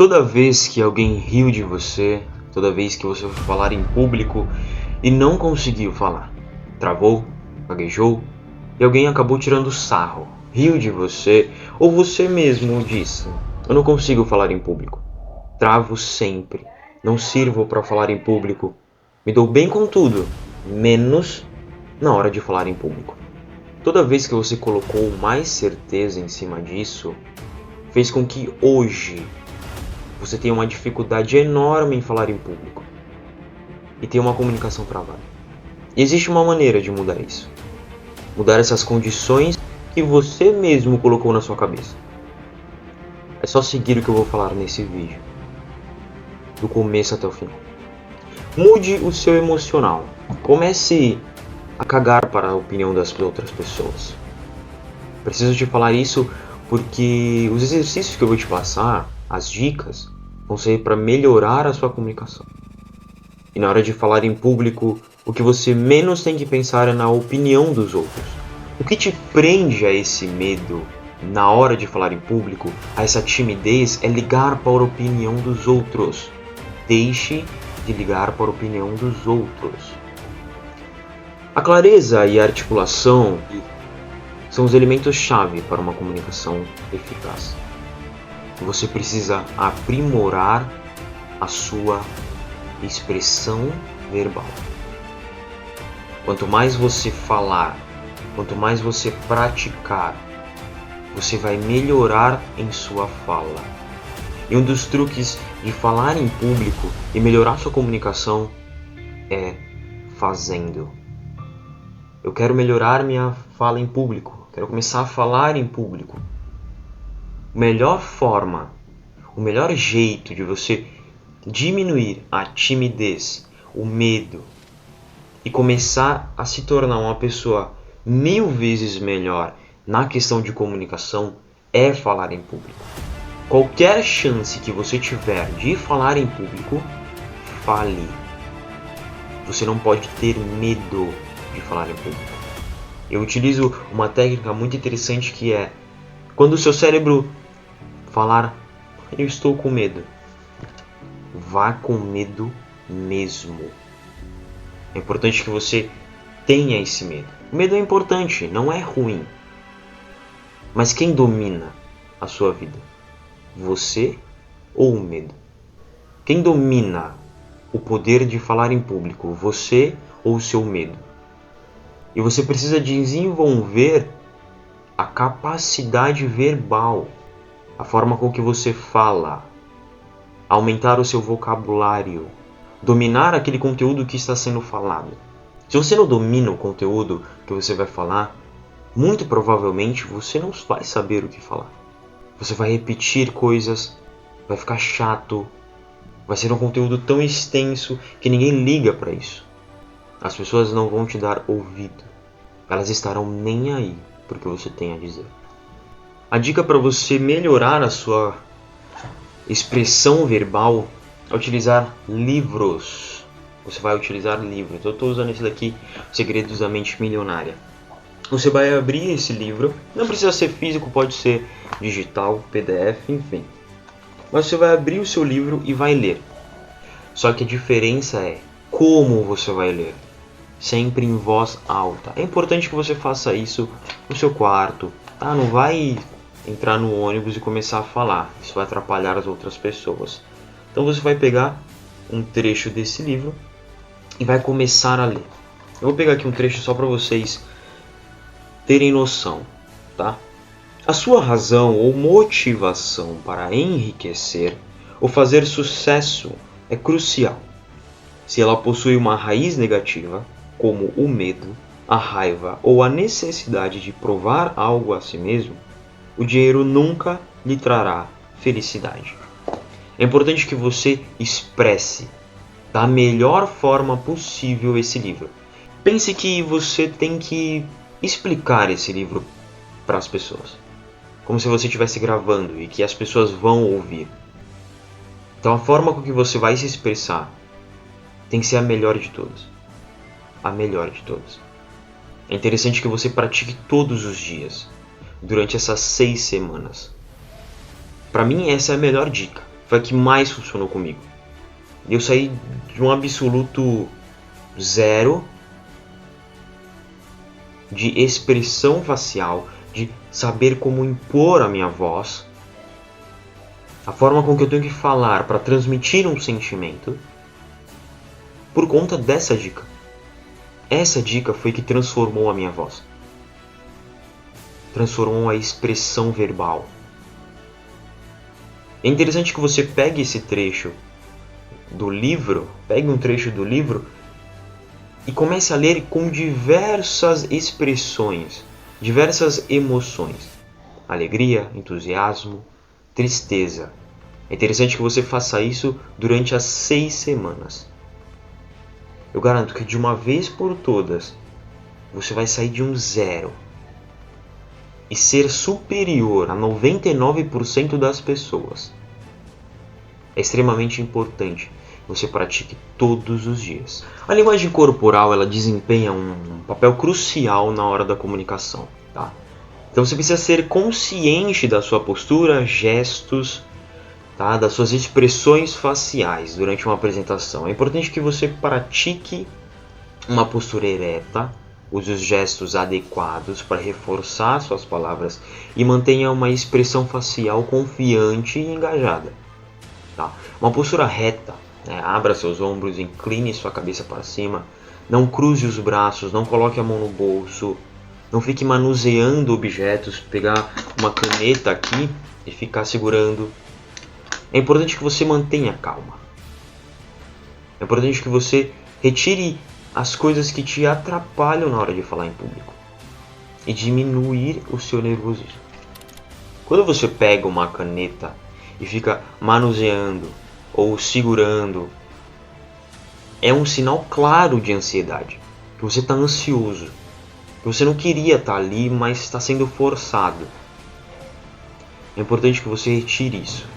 Toda vez que alguém riu de você, toda vez que você foi falar em público e não conseguiu falar, travou, gaguejou e alguém acabou tirando sarro, riu de você ou você mesmo disse: "Eu não consigo falar em público, travo sempre, não sirvo para falar em público, me dou bem com tudo, menos na hora de falar em público." Toda vez que você colocou mais certeza em cima disso, fez com que hoje você tenha uma dificuldade enorme em falar em público e tenha uma comunicação travada. E existe uma maneira de mudar isso. Mudar essas condições que você mesmo colocou na sua cabeça. É só seguir o que eu vou falar nesse vídeo, do começo até o final. Mude o seu emocional. Comece a cagar para a opinião das outras pessoas. Preciso te falar isso porque os exercícios que eu vou te passar, as dicas, vão ser para melhorar a sua comunicação. E na hora de falar em público, o que você menos tem que pensar é na opinião dos outros. O que te prende a esse medo na hora de falar em público, a essa timidez, é ligar para a opinião dos outros. Deixe de ligar para a opinião dos outros. A clareza e a articulação são os elementos-chave para uma comunicação eficaz. Você precisa aprimorar a sua expressão verbal. Quanto mais você falar, quanto mais você praticar, você vai melhorar em sua fala. E um dos truques de falar em público e melhorar sua comunicação é fazendo. Eu quero melhorar minha fala em público, quero começar a falar em público. A melhor forma, o melhor jeito de você diminuir a timidez, o medo e começar a se tornar uma pessoa 1000 vezes melhor na questão de comunicação é falar em público. Qualquer chance que você tiver de falar em público, fale. Você não pode ter medo de falar em público. Eu utilizo uma técnica muito interessante que é quando o seu cérebro falar: "Eu estou com medo", vá com medo mesmo. É importante que você tenha esse medo. O medo é importante, não é ruim. Mas quem domina a sua vida? Você ou o medo? Quem domina o poder de falar em público? Você ou o seu medo? E você precisa desenvolver a capacidade verbal, a forma com que você fala, aumentar o seu vocabulário, dominar aquele conteúdo que está sendo falado. Se você não domina o conteúdo que você vai falar, muito provavelmente você não vai saber o que falar. Você vai repetir coisas, vai ficar chato, vai ser um conteúdo tão extenso que ninguém liga para isso. As pessoas não vão te dar ouvido. Elas estarão nem aí para o que você tem a dizer. A dica para você melhorar a sua expressão verbal é utilizar livros. Você vai utilizar livros. Eu estou usando esse daqui, Segredos da Mente Milionária. Você vai abrir esse livro. Não precisa ser físico, pode ser digital, PDF, enfim. Mas você vai abrir o seu livro e vai ler. Só que a diferença é como você vai ler. Sempre em voz alta. É importante que você faça isso no seu quarto, tá? Não vai entrar no ônibus e começar a falar. Isso vai atrapalhar as outras pessoas. Então você vai pegar um trecho desse livro e vai começar a ler. Eu vou pegar aqui um trecho só para vocês terem noção, tá? A sua razão ou motivação para enriquecer ou fazer sucesso é crucial. Se ela possui uma raiz negativa, como o medo, a raiva ou a necessidade de provar algo a si mesmo, o dinheiro nunca lhe trará felicidade. É importante que você expresse da melhor forma possível esse livro. Pense que você tem que explicar esse livro para as pessoas, como se você estivesse gravando e que as pessoas vão ouvir. Então a forma com que você vai se expressar tem que ser a melhor de todas. A melhor de todas. É interessante que você pratique todos os dias, durante essas 6 semanas. Para mim, essa é a melhor dica. foi a que mais funcionou comigo. Eu saí de um absoluto zero de expressão facial, de saber como impor a minha voz, a forma com que eu tenho que falar para transmitir um sentimento, por conta dessa dica. Essa dica foi que transformou a minha voz. Transformou a expressão verbal. É interessante que você pegue esse trecho do livro, pegue um trecho do livro e comece a ler com diversas expressões, diversas emoções. Alegria, entusiasmo, tristeza. É interessante que você faça isso durante as 6 semanas. Eu garanto que de uma vez por todas, você vai sair de um zero e ser superior a 99% das pessoas. É extremamente importante que você pratique todos os dias. A linguagem corporal, ela desempenha um papel crucial na hora da comunicação, tá? Então você precisa ser consciente da sua postura, gestos, tá? Das suas expressões faciais durante uma apresentação. É importante que você pratique uma postura ereta, use os gestos adequados para reforçar suas palavras e mantenha uma expressão facial confiante e engajada. Tá? Uma postura reta, né? Abra seus ombros, incline sua cabeça para cima, não cruze os braços, não coloque a mão no bolso, não fique manuseando objetos, pegar uma caneta aqui e ficar segurando. É importante que você mantenha calma. É importante que você retire as coisas que te atrapalham na hora de falar em público e diminuir o seu nervosismo. Quando você pega uma caneta e fica manuseando ou segurando, é um sinal claro de ansiedade, que você está ansioso, que você não queria estar ali, mas está sendo forçado. É importante que você retire isso.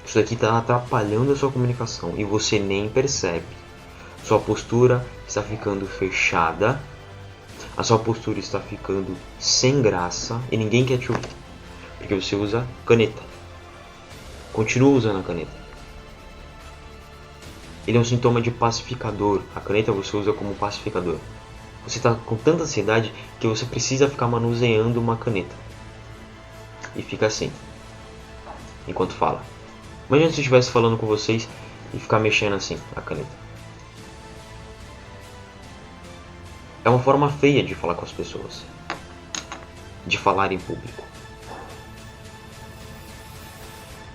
Isso daqui está atrapalhando a sua comunicação e você nem percebe. Sua postura está ficando fechada, a sua postura está ficando sem graça e ninguém quer te ouvir, porque você usa caneta. Continua usando a caneta. Ele é um sintoma de pacificador. A caneta você usa como pacificador. Você está com tanta ansiedade que você precisa ficar manuseando uma caneta. E fica assim, enquanto fala. Imagina se eu estivesse falando com vocês e ficar mexendo assim a caneta. É uma forma feia de falar com as pessoas, de falar em público.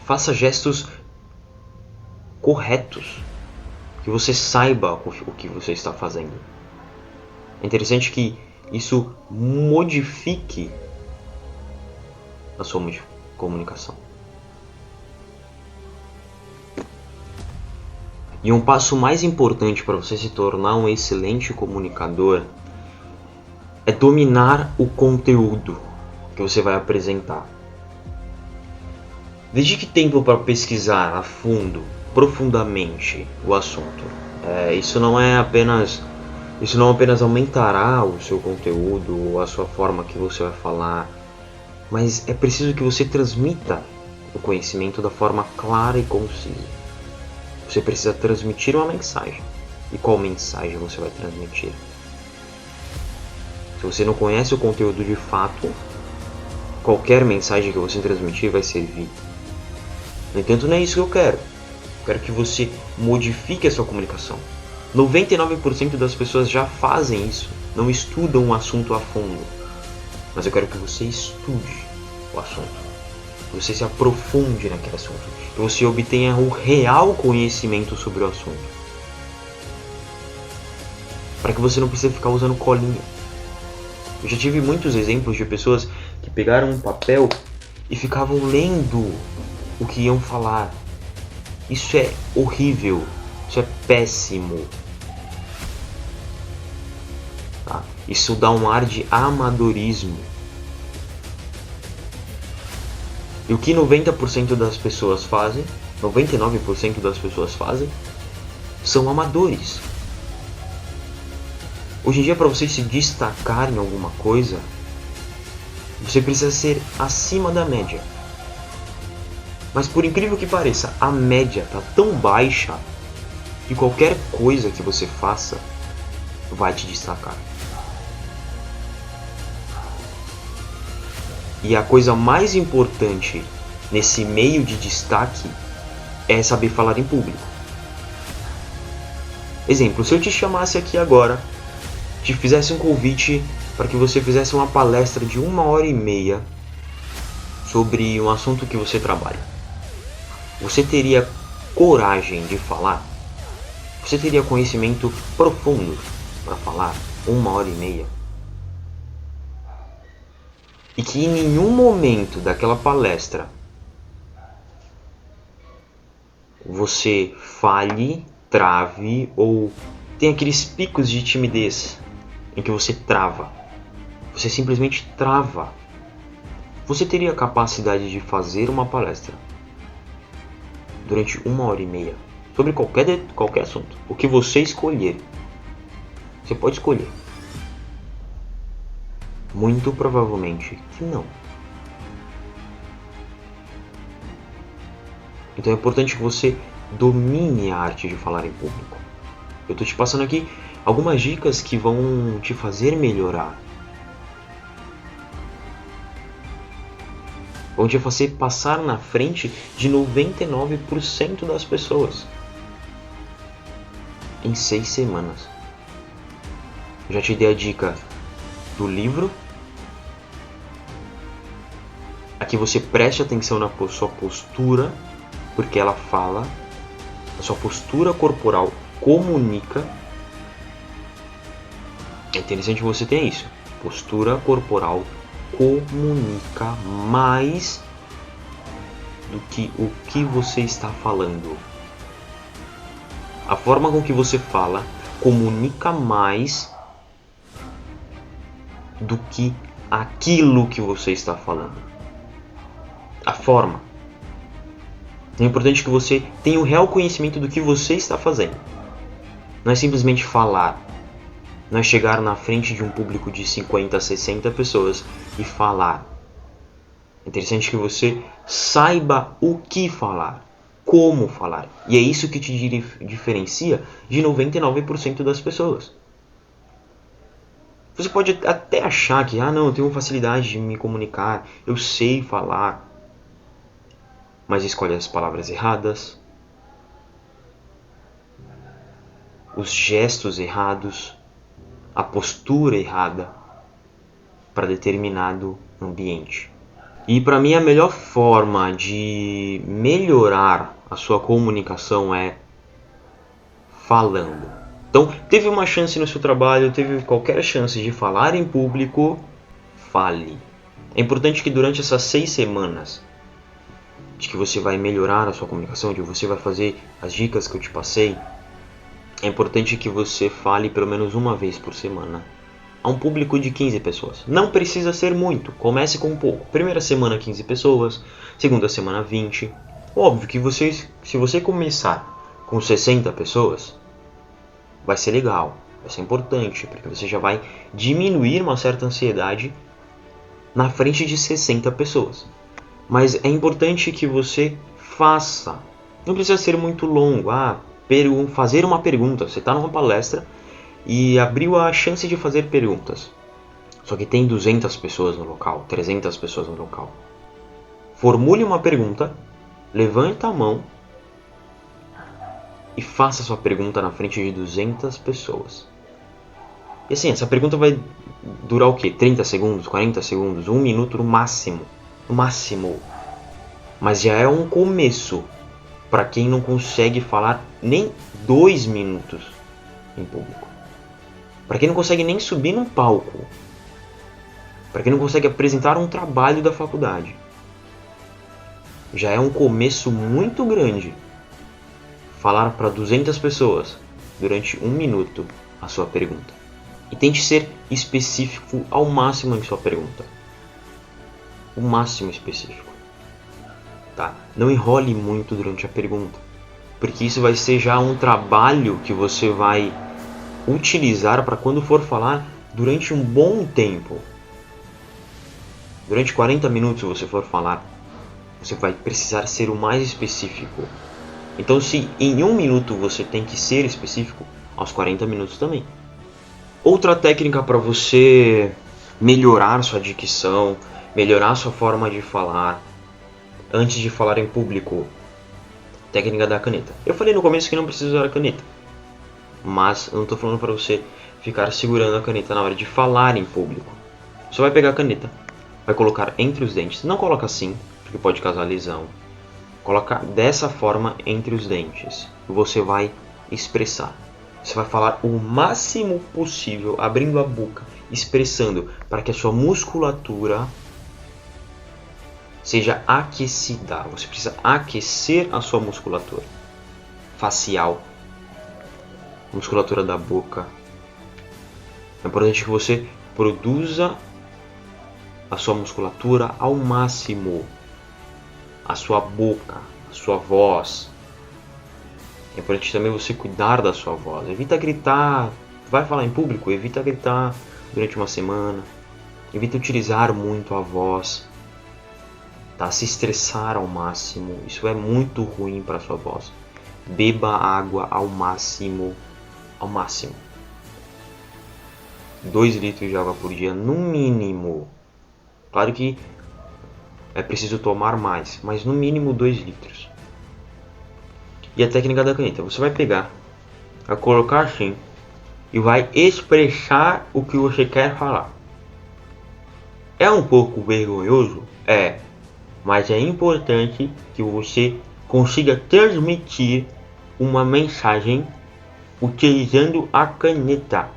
Faça gestos corretos, que você saiba o que você está fazendo. É interessante que isso modifique a sua comunicação. E um passo mais importante para você se tornar um excelente comunicador é dominar o conteúdo que você vai apresentar. Dedique tempo para pesquisar a fundo, profundamente o assunto. Isso não apenas aumentará o seu conteúdo ou a sua forma que você vai falar, mas é preciso que você transmita o conhecimento da forma clara e concisa. Você precisa transmitir uma mensagem. E qual mensagem você vai transmitir? Se você não conhece o conteúdo de fato, qualquer mensagem que você transmitir vai servir. No entanto, não é isso que eu quero. Eu quero que você modifique a sua comunicação. 99% das pessoas já fazem isso, não estudam o assunto a fundo. Mas eu quero que você estude o assunto, que você se aprofunde naquele assunto, que você obtenha o real conhecimento sobre o assunto, para que você não precise ficar usando colinha. Eu já tive muitos exemplos de pessoas que pegaram um papel e ficavam lendo o que iam falar. Isso é horrível, isso é péssimo. Tá? Isso dá um ar de amadorismo. E o que 90% das pessoas fazem, 99% das pessoas fazem, são amadores. Hoje em dia, para você se destacar em alguma coisa, você precisa ser acima da média. Mas por incrível que pareça, a média está tão baixa que qualquer coisa que você faça vai te destacar. E a coisa mais importante nesse meio de destaque é saber falar em público. Exemplo, se eu te chamasse aqui agora, te fizesse um convite para que você fizesse uma palestra de 1h30 sobre um assunto que você trabalha, você teria coragem de falar? Você teria conhecimento profundo para falar 1h30? E que em nenhum momento daquela palestra você falhe, trave ou tem aqueles picos de timidez em que você trava. Você simplesmente trava. Você teria a capacidade de fazer uma palestra durante 1h30 sobre qualquer assunto, o que você escolher. Você pode escolher. Muito provavelmente que não. Então é importante que você domine a arte de falar em público. Eu estou te passando aqui algumas dicas que vão te fazer melhorar. Vão te fazer passar na frente de 99% das pessoas em 6 semanas. Eu já te dei a dica do livro. Aqui você preste atenção na sua postura, porque ela fala, a sua postura corporal comunica. É interessante que você tenha isso. Postura corporal comunica mais do que o que você está falando. A forma com que você fala comunica mais do que aquilo que você está falando. A forma. É importante que você tenha um real conhecimento do que você está fazendo. Não é simplesmente falar. Não é chegar na frente de um público de 50, 60 pessoas e falar. É interessante que você saiba o que falar, como falar. E é isso que te diferencia de 99% das pessoas. Você pode até achar que, não, eu tenho facilidade de me comunicar, eu sei falar. Mas escolhe as palavras erradas, os gestos errados, a postura errada para determinado ambiente. E para mim a melhor forma de melhorar a sua comunicação é falando. Então, teve uma chance no seu trabalho, teve qualquer chance de falar em público, fale. É importante que durante essas 6 semanas de que você vai melhorar a sua comunicação, de você vai fazer as dicas que eu te passei, é importante que você fale pelo menos uma vez por semana a um público de 15 pessoas. Não precisa ser muito, comece com um pouco. Primeira semana 15 pessoas, segunda semana 20. Óbvio que se você começar com 60 pessoas, vai ser legal, vai ser importante, porque você já vai diminuir uma certa ansiedade na frente de 60 pessoas. Mas é importante que você faça. Não precisa ser muito longo. Fazer uma pergunta. Você está numa palestra e abriu a chance de fazer perguntas. Só que tem 200 pessoas no local, 300 pessoas no local. Formule uma pergunta, levanta a mão e faça sua pergunta na frente de 200 pessoas. E assim, essa pergunta vai durar o quê? 30 segundos, 40 segundos, 1 minuto no máximo. No máximo. Mas já é um começo para quem não consegue falar nem 2 minutos em público. Para quem não consegue nem subir num palco. Para quem não consegue apresentar um trabalho da faculdade. Já é um começo muito grande falar para 200 pessoas durante 1 minuto a sua pergunta. E tente ser específico ao máximo em sua pergunta. O máximo específico. Tá? Não enrole muito durante a pergunta, porque isso vai ser já um trabalho que você vai utilizar para quando for falar durante um bom tempo. Durante 40 minutos, se você for falar, Você vai precisar ser o mais específico. Então, se em 1 minuto você tem que ser específico, aos 40 minutos também. Outra técnica para você melhorar sua dicção, melhorar sua forma de falar antes de falar em público. Técnica da caneta. Eu falei no começo que não precisa usar a caneta, mas eu não estou falando para você ficar segurando a caneta na hora de falar em público. Você vai pegar a caneta, vai colocar entre os dentes. Não coloca assim, porque pode causar lesão. Coloca dessa forma entre os dentes e você vai expressar. Você vai falar o máximo possível, abrindo a boca, expressando, para que a sua musculatura seja aquecida. Você precisa aquecer a sua musculatura facial, musculatura da boca. É importante que você produza a sua musculatura ao máximo, a sua boca, a sua voz. É importante também você cuidar da sua voz. Evita gritar. Vai falar em público? Evita gritar durante uma semana. Evita utilizar muito a voz. Tá? Se estressar ao máximo. Isso é muito ruim para a sua voz. Beba água ao máximo. Ao máximo. 2 litros de água por dia, no mínimo. Claro que é preciso tomar mais, mas no mínimo 2 litros. E a técnica da caneta, você vai pegar, vai colocar assim e vai expressar o que você quer falar. É um pouco vergonhoso? É, mas é importante que você consiga transmitir uma mensagem utilizando a caneta.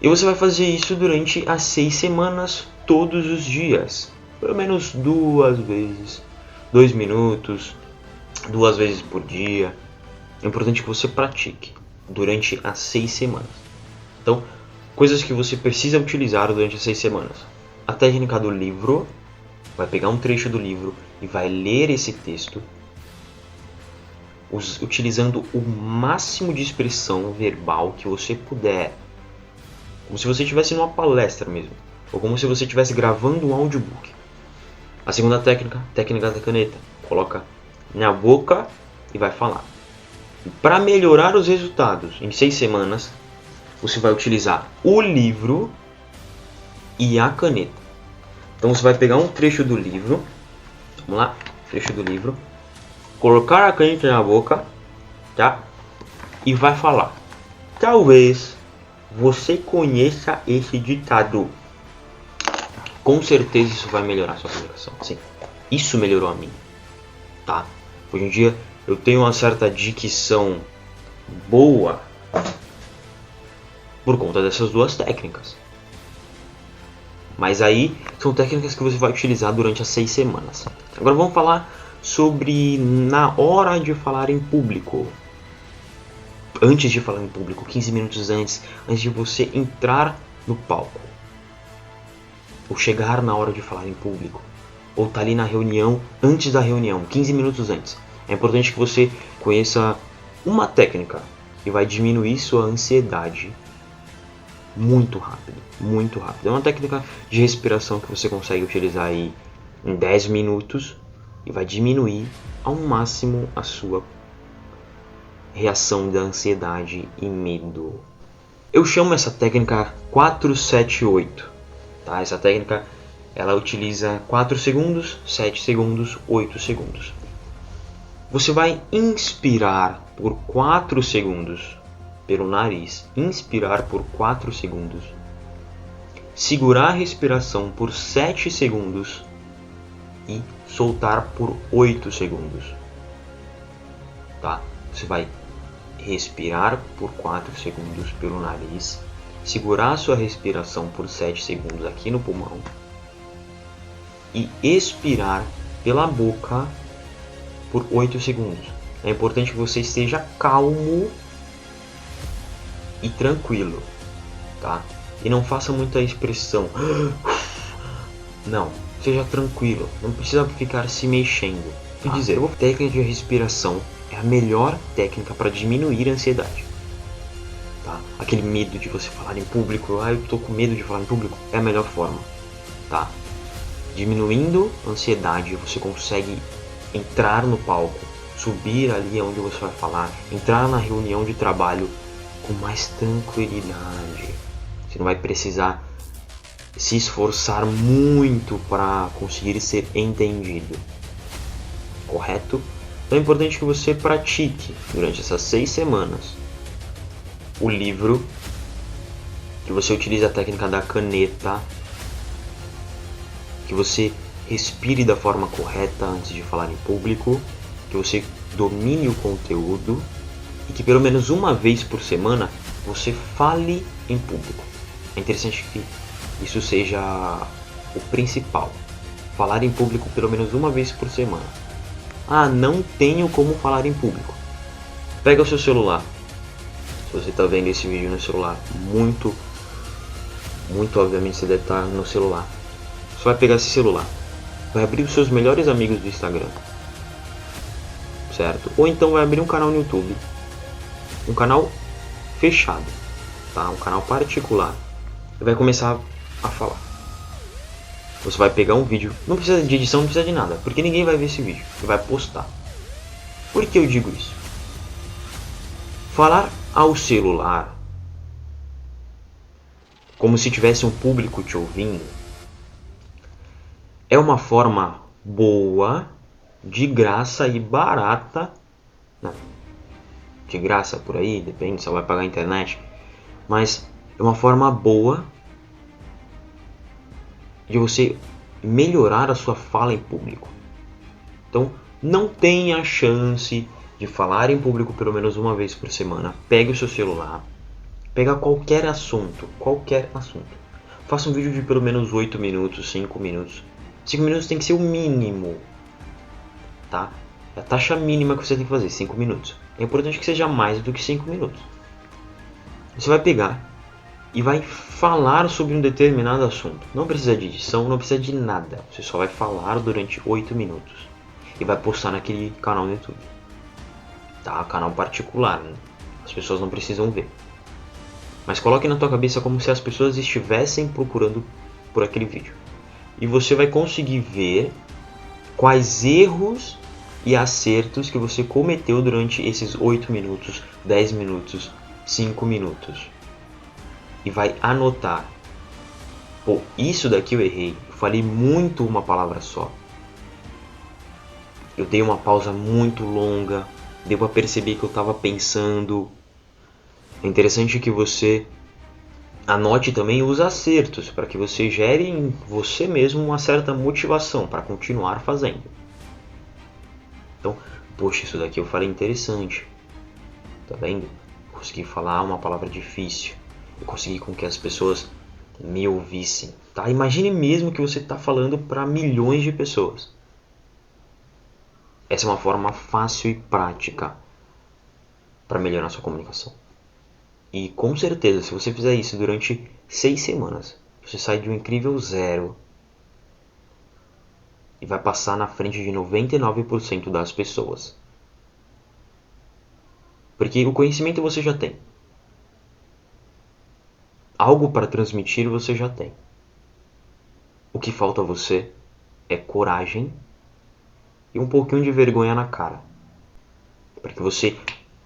E você vai fazer isso durante as 6 semanas, todos os dias. Pelo menos 2 vezes, 2 minutos, 2 vezes por dia. É importante que você pratique durante as 6 semanas. Então, coisas que você precisa utilizar durante as 6 semanas. A técnica do livro. Vai pegar um trecho do livro e vai ler esse texto, utilizando o máximo de expressão verbal que você puder. Como se você estivesse numa palestra mesmo. Ou como se você estivesse gravando um audiobook. A segunda técnica, técnica da caneta. Coloca na boca e vai falar. Para melhorar os resultados em 6 semanas, você vai utilizar o livro e a caneta. Então você vai pegar um trecho do livro. Vamos lá, trecho do livro. Colocar a caneta na boca, tá? E vai falar. Talvez você conheça esse ditado. Com certeza isso vai melhorar a sua comunicação. Sim, isso melhorou a minha, tá? Hoje em dia eu tenho uma certa dicção boa por conta dessas 2 técnicas. Mas aí são técnicas que você vai utilizar durante as 6 semanas. Agora vamos falar sobre na hora de falar em público. Antes de falar em público, 15 minutos antes de você entrar no palco. Ou chegar na hora de falar em público. Ou estar ali na reunião, antes da reunião, 15 minutos antes. É importante que você conheça uma técnica que vai diminuir sua ansiedade muito rápido, muito rápido. É uma técnica de respiração que você consegue utilizar aí em 10 minutos e vai diminuir ao máximo a sua reação da ansiedade e medo. Eu chamo essa técnica 4-7-8, tá? Essa técnica ela utiliza 4 segundos, 7 segundos, 8 segundos. Você vai inspirar por 4 segundos pelo nariz, inspirar por 4 segundos, segurar a respiração por 7 segundos e soltar por 8 segundos. Tá? Você vai respirar por 4 segundos pelo nariz, segurar a sua respiração por 7 segundos aqui no pulmão e expirar pela boca por 8 segundos. É importante que você esteja calmo e tranquilo, tá? E não faça muita expressão. Não, seja tranquilo, não precisa ficar se mexendo. Quer dizer, a técnica de respiração é a melhor técnica para diminuir a ansiedade, tá? Aquele medo de você falar em público, eu tô com medo de falar em público, é a melhor forma, tá? Diminuindo a ansiedade, você consegue entrar no palco, subir ali onde você vai falar, entrar na reunião de trabalho com mais tranquilidade. Você não vai precisar se esforçar muito para conseguir ser entendido. Correto? Então é importante que você pratique durante essas 6 semanas o livro, que você utilize a técnica da caneta, que você respire da forma correta antes de falar em público, que você domine o conteúdo e que pelo menos uma vez por semana você fale em público. É interessante que isso seja o principal. Falar em público pelo menos uma vez por semana. Ah, não tenho como falar em público. Pega o seu celular. Se você está vendo esse vídeo no celular, muito obviamente você deve estar no celular. Você vai pegar esse celular, vai abrir os seus melhores amigos do Instagram, certo? Ou então vai abrir um canal no YouTube, um canal fechado, tá? Um canal particular, e vai começar a falar. Você vai pegar um vídeo, não precisa de edição, não precisa de nada, porque ninguém vai ver esse vídeo, você vai postar. Por que eu digo isso? Falar ao celular, como se tivesse um público te ouvindo, é uma forma boa, de graça e barata, não, de graça por aí, depende, você vai pagar a internet, mas é uma forma boa de você melhorar a sua fala em público. Então, não tenha chance de falar em público pelo menos uma vez por semana. Pegue o seu celular, pega qualquer assunto, faça um vídeo de pelo menos 8 minutos, 5 minutos. 5 minutos tem que ser o mínimo, tá? É a taxa mínima que você tem que fazer, 5 minutos. É importante que seja mais do que 5 minutos. Você vai pegar e vai falar sobre um determinado assunto. Não precisa de edição, não precisa de nada. Você só vai falar durante 8 minutos. E vai postar naquele canal no YouTube. Tá? Canal particular, né? As pessoas não precisam ver. Mas coloque na tua cabeça como se as pessoas estivessem procurando por aquele vídeo. E você vai conseguir ver quais erros e acertos que você cometeu durante esses 8 minutos, 10 minutos, 5 minutos. E vai anotar. Pô, isso daqui eu errei. Eu falei muito uma palavra só. Eu dei uma pausa muito longa. Deu pra perceber que eu estava pensando. É interessante que você anote também os acertos, para que você gere em você mesmo uma certa motivação para continuar fazendo. Então, poxa, isso daqui eu falei interessante. Tá vendo? Consegui falar uma palavra difícil. Eu consegui com que as pessoas me ouvissem. Tá? Imagine mesmo que você está falando para milhões de pessoas. Essa é uma forma fácil e prática para melhorar sua comunicação. E com certeza, se você fizer isso durante 6 semanas, você sai de um incrível zero e vai passar na frente de 99% das pessoas. Porque o conhecimento você já tem. Algo para transmitir você já tem. O que falta a você é coragem e um pouquinho de vergonha na cara. Para que você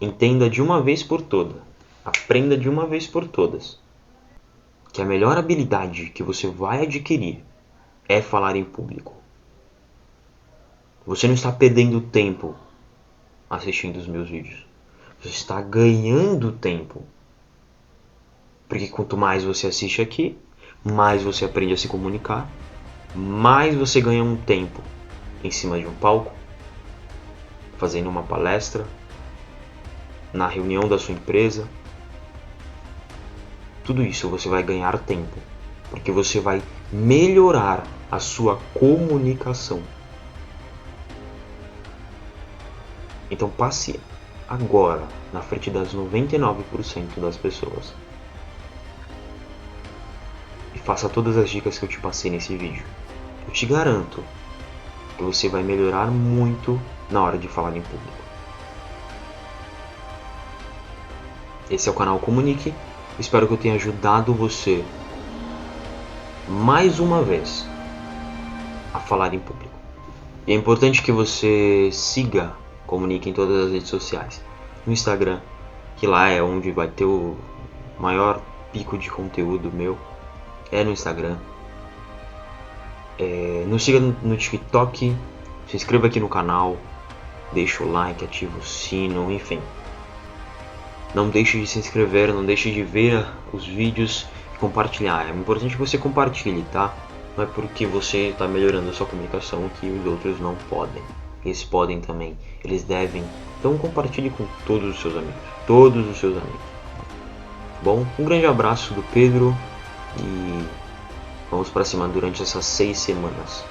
entenda de uma vez por todas, aprenda de uma vez por todas, que a melhor habilidade que você vai adquirir é falar em público. Você não está perdendo tempo assistindo os meus vídeos. Você está ganhando tempo. Porque quanto mais você assiste aqui, mais você aprende a se comunicar, mais você ganha um tempo em cima de um palco, fazendo uma palestra, na reunião da sua empresa. Tudo isso você vai ganhar tempo, porque você vai melhorar a sua comunicação. Então passe agora na frente das 99% das pessoas e faça todas as dicas que eu te passei nesse vídeo. Eu te garanto que você vai melhorar muito na hora de falar em público. Esse é o canal Comunique. Espero que eu tenha ajudado você mais uma vez falar em público. E é importante que você siga, comunique em todas as redes sociais. No Instagram, que lá é onde vai ter o maior pico de conteúdo meu, é no Instagram. Nos siga no TikTok, se inscreva aqui no canal, deixa o like, ativa o sino, enfim. Não deixe de se inscrever, não deixe de ver os vídeos e compartilhar. É importante que você compartilhe, tá? Não é porque você está melhorando a sua comunicação que os outros não podem. Eles podem também, eles devem. Então compartilhe com todos os seus amigos. Todos os seus amigos. Bom, um grande abraço do Pedro e vamos para cima durante essas 6 semanas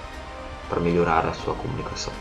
para melhorar a sua comunicação.